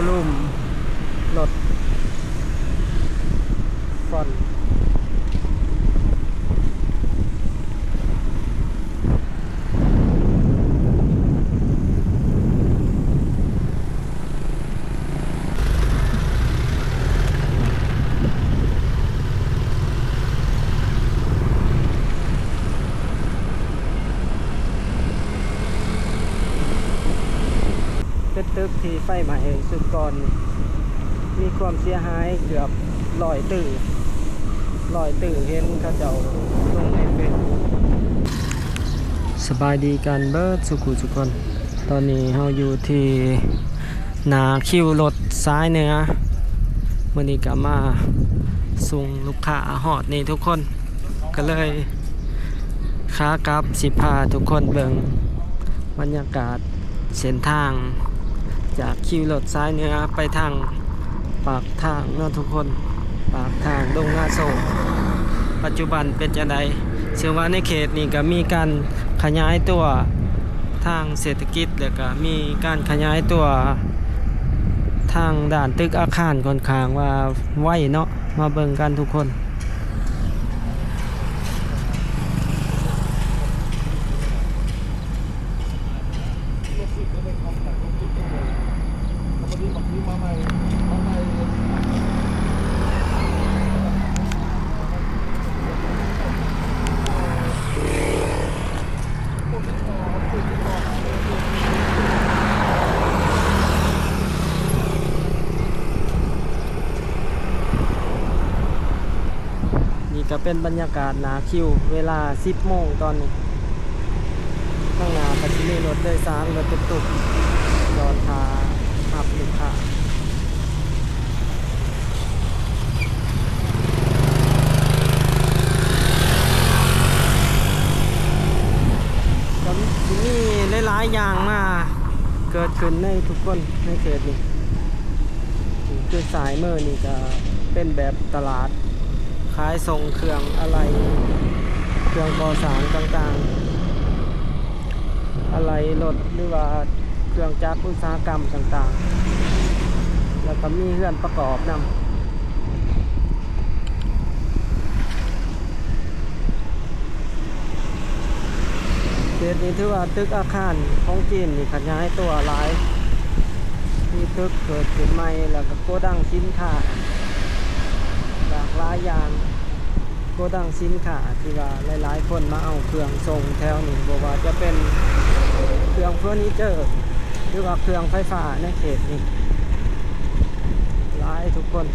รูมรถฟอนเป็นตึกที่ไฟไหม้สุดก่อนมีความเสียหายเกือบ100 ตึกเห็นเขาเจ้าลงในเฟซบุ๊กสบายดีกันเบิดสุขุทุกคนตอนนี้เราอยู่ที่หน้าคิวรถซ้ายเหนือมื้อนี้ก็มาส่งลูกค้าฮอดนี่ทุกคนก็เลยขากลับสิพาทุกคนเบิ่งบรรยากาศเส้นทางจากคิวรถซ้ายเหนือไปทางปากทางเนาะทุกคนปากทางดงนาโศกปัจจุบันเป็นจังไดเชื่อว่าในเขตนี้ก็มีการขยายตัวทางเศรษฐกิจแล้วก็มีการขยายตัวทางด้านตึกอาคารค่อนข้างว่าไวเนาะมาเบิ่งกันทุกคนก็เป็นบรรยากาศหนาคิวเวลา 10 โมงตอนนี้ข้างหน้าก็จะมีรถโดยสารรถตุ๊กๆจอดทาขับลูกค้าก็มีหลายๆอย่างมาเกิดขึ้นในทุกคนในเขตนี้คือสายมือนี่ก็เป็นแบบตลาดขายส่งเครื่องอะไรเครื่องก่อสร้างต่างๆอะไรรถหรือว่าเครื่องจักรอุตสาหกรรมต่างๆแล้วก็มีเครื่องประกอบนำเขตนี้ถือว่าตึกอาคารของจีนนี่ขยายตัวหลายมีตึกเกิดขึ้นใหม่แล้วก็โกดังสินค้าหลากหลายอย่างโกดังสินค้าที่ว่าหลายๆคนมาเอาเครื่องส่งแถวนี้บอกว่าจะเป็นเครื่องเฟอร์นิเจอร์หรือว่าเครื่องไฟฟ้าในเขตนี้หลายทุกคน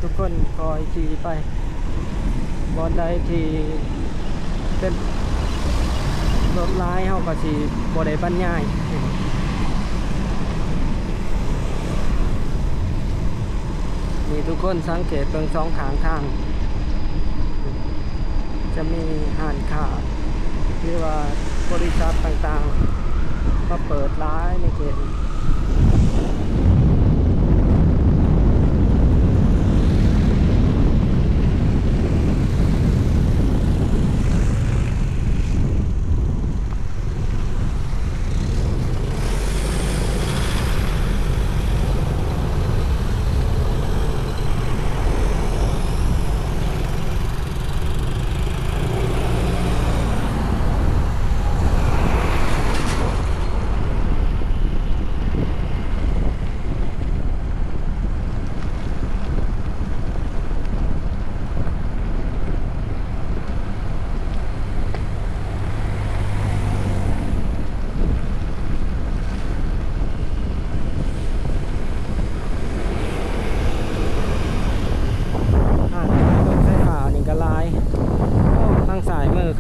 ทุกคนคอยขี่ไปบอนใดที่เป็นรถร้ายเฮาก็สิบ่ได้บรรยายมีทุกคนสังเกตเบิ่งสองข้างทางจะมีห้างค้าหรือว่าบริษัทต่างๆมาเปิดร้านในเขต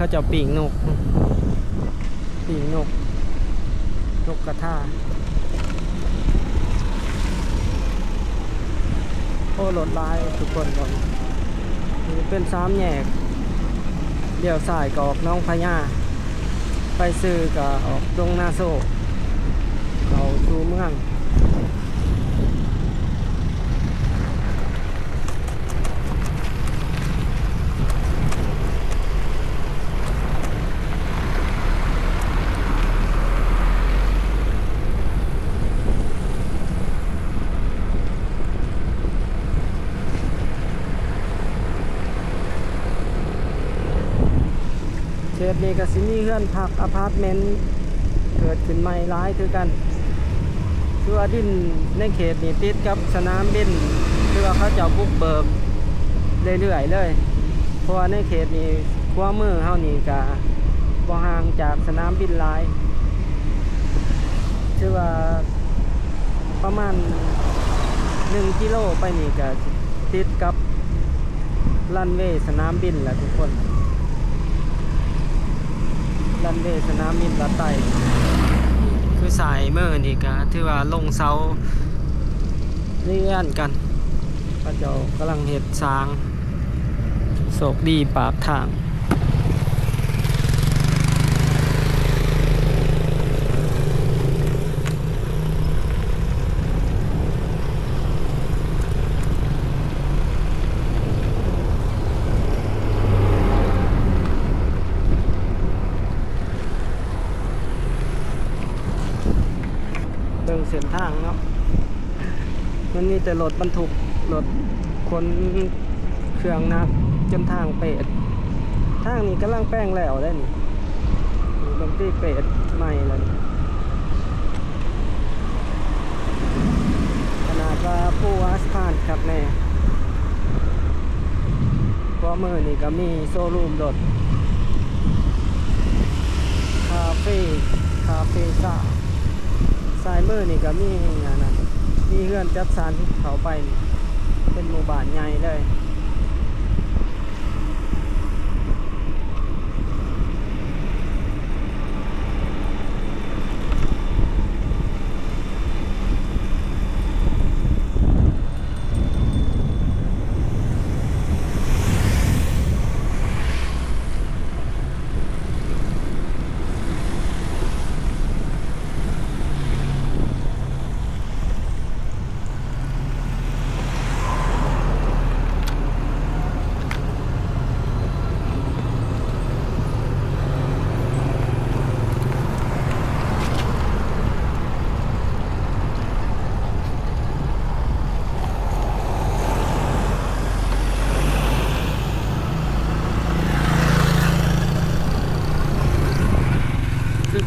เขาจะปีกนกกระทาโอ้รถลายทุกคนก่อนนี่เป็น3 แยกเดี๋ยวสายก็ออกน้องพญาไปซื้อก็ออกดงนาโซเขาสู่เมือง นี้ก็สิมีเฮือนพักอพาร์ตเมนต์เกิดขึ้นใหม่หลายคือกันคือว่าดินในเขตนี้ติดกับสนามบินคือว่าเขาเจ้าบุกเบิกเรื่อยๆเลยเพราะว่าในเขตนี้ขั้วมือเฮานี่ก็บ่ห่างจากสนามบินหลายคือว่าประมาณ1 กิโลไปนี่ก็ติดกับรันเวย์สนามบินแหละทุกคนรันเวย์สนามบินละไตคือสายเมื่อนี่ก็ถือว่าลงเสาเลื่อนกันพระเจ้ากำลังเห็ดสร้างโศกดีปากทางเดินเส้นทางเนาะมันมีแต่รถบรรทุกรถคนเครื่องหนักจนทางเป็ดทางนี้กำลังแป้งแล้วได้นี่บางที่เป็ดใหม่เลยขนาดว่าผู้อาสพานครับแน่เพราะมือนี่ก็มีโซลูมรถคาเฟ่ซ่าสายมือนี่ก็มีอย่างนั้นมีเฮือนจัดสรรเขาไปเป็นหมู่บ้านใหญ่เลย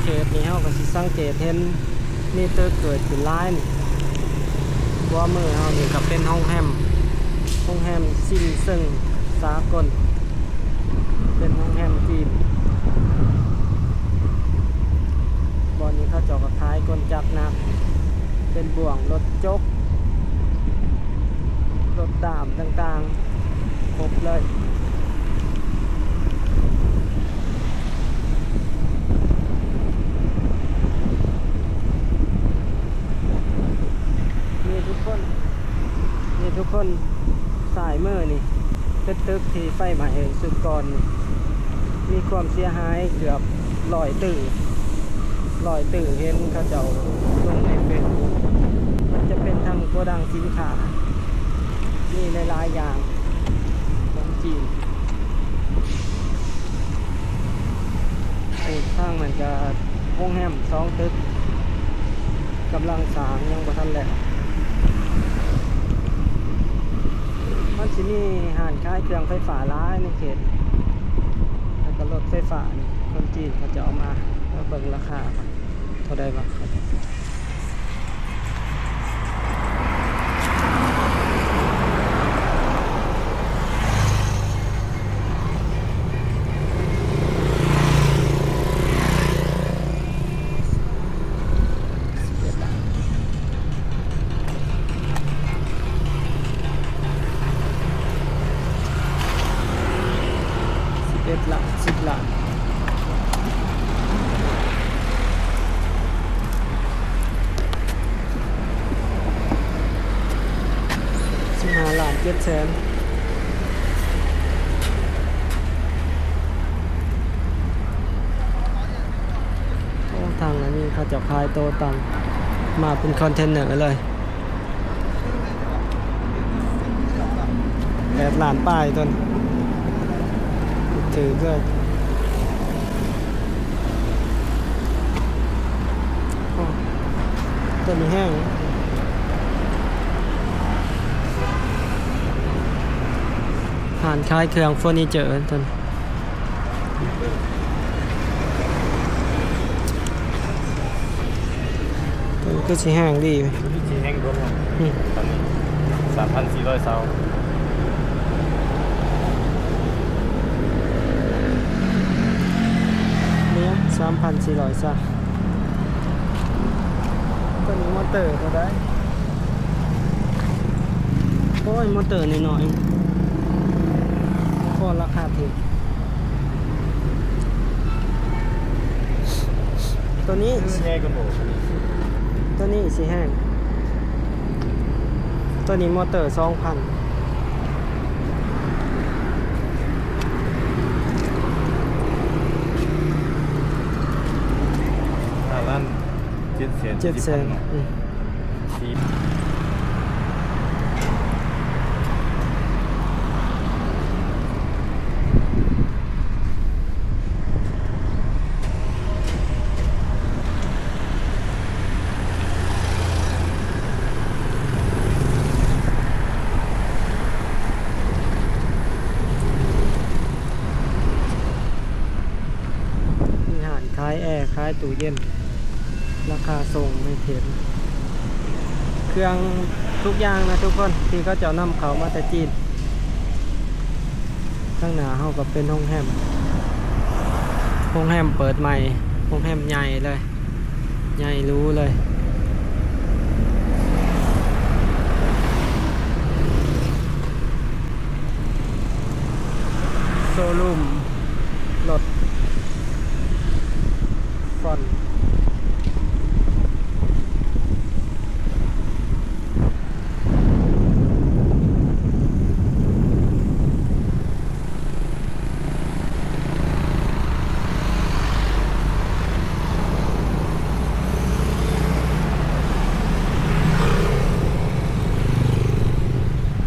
เขตนี้เขาก็สิสังเกตเห็นมีตึกเกิดขึ้นหลายนี่ว่ามือเขานี่ก็เป็นห้องแฮมซินซึ่งสากลเป็นห้องแฮมจีนบอนนี้เขาเจาะกับท้ายกลจักรนักเป็นบ่วงรถจกรถดามต่างๆครบเลยทุกคนสายมือนี่เป็นตึกที่ไฟไหม้สุดก่อนมีความเสียหายเกือบ100 ตึกเห็นเขาเจ้าลงในเฟซบุ๊กมันจะเป็นทางโกดังสินค้ามีหลายๆอย่างของจีนทางมันจะโรงแรม2 ตึกกำลังสร้างยังบ่ทันแล้วมันจะมีห้างขายเครื่องไฟฟ้าหลายในเขตแล้วก็รถไฟฟ้านี่คนจีนเขาจะเอามาแล้วเบิ่งราคาครับเท่าใดบ้างครับ10 ล้าน15 ล้าน 7 แสนโอ้ทางอันนี้เขาจะขายโตตังมาเป็นคอนเทนเนอร์เลย8 ล้านป้ายต้นถือด้วยต้นนี้แห้งผ่านคล้ายเครื่องเฟอร์นิเจอร์ต้น คือสิแห้งดีเว้ย พี่จีแห้งรถ อืม ตอนนี้3,400 เซา เนี่ย3,400ซะตัวนี้มอเตอร์เท่าได้โอ้ยมอเตอร์น้อยๆก็ราคาถูกตัวนี้ แย่กันหมด ตัวนี้สิแห้งตัวนี้มอเตอร์ 2,000 5,700,000 700,000อืม ที่ มีอาหารขายแอร์ขายตู้เย็นราคาส่งไม่เพียงเครื่องทุกอย่างนะทุกคนที่เขาจะนำเขามาแต่จีนข้างหน้าเขาก็เป็นห้องแฮมเปิดใหม่ห้องแฮมใหญ่เลยใหญ่รู้เลยโซลูมรถฟอน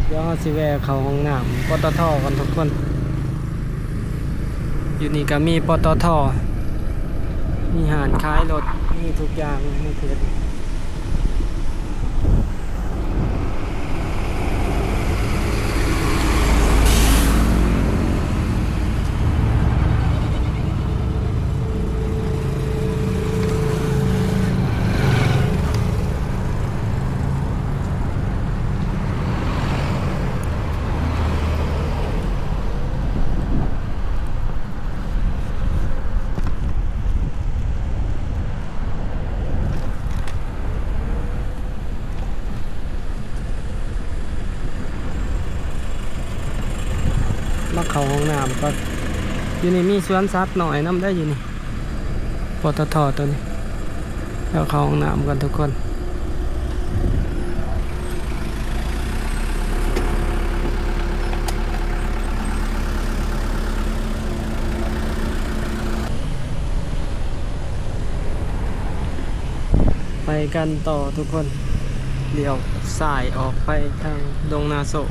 เดี๋ยวเราสิแวะเข้าห้องน้ำปตทกันทุกคนอยู่นี่ก็มีปตทมีหารขายรถมีทุกอย่างในเขตมาเข้าห้องน้ำก็อยู่นี่มีสวนสัตว์หน่อยน้ำได้อยู่นี่ปตทตัวนี้แล้วเข้าห้องน้ำกันทุกคนไปกันต่อทุกคนเดี๋ยวสายออกไปทางดงนาโศก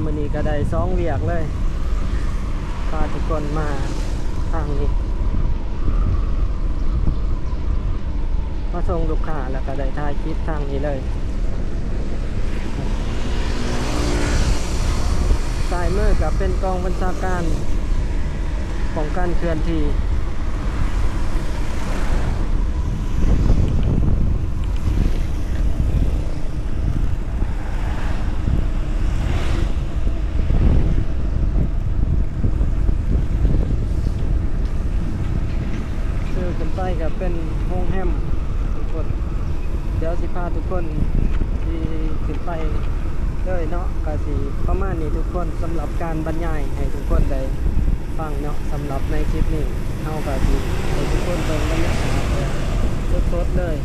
มื้อนี้ก็ได้2เวียกเลยพาทุกคนมาทางนี้มาส่งลูกค้าแล้วก็ได้ถ่ายคลิปทางนี้เลยสายมือกับเป็นกองบัญชาการป้องกันเคลื่อนที่ไปกับเป็นห้องแฮมทุกคนเดี๋ยวสิพาทุกคนที่ขึ้นไปเลยเนาะก็สิประมาณนี้ทุกคนสำหรับการบรรยายให้ทุกคนได้ฟังเนาะสำหรับในคลิปนี้เฮาก็สิให้ทุกคนเบิ่งบรรยากาศสดๆเลย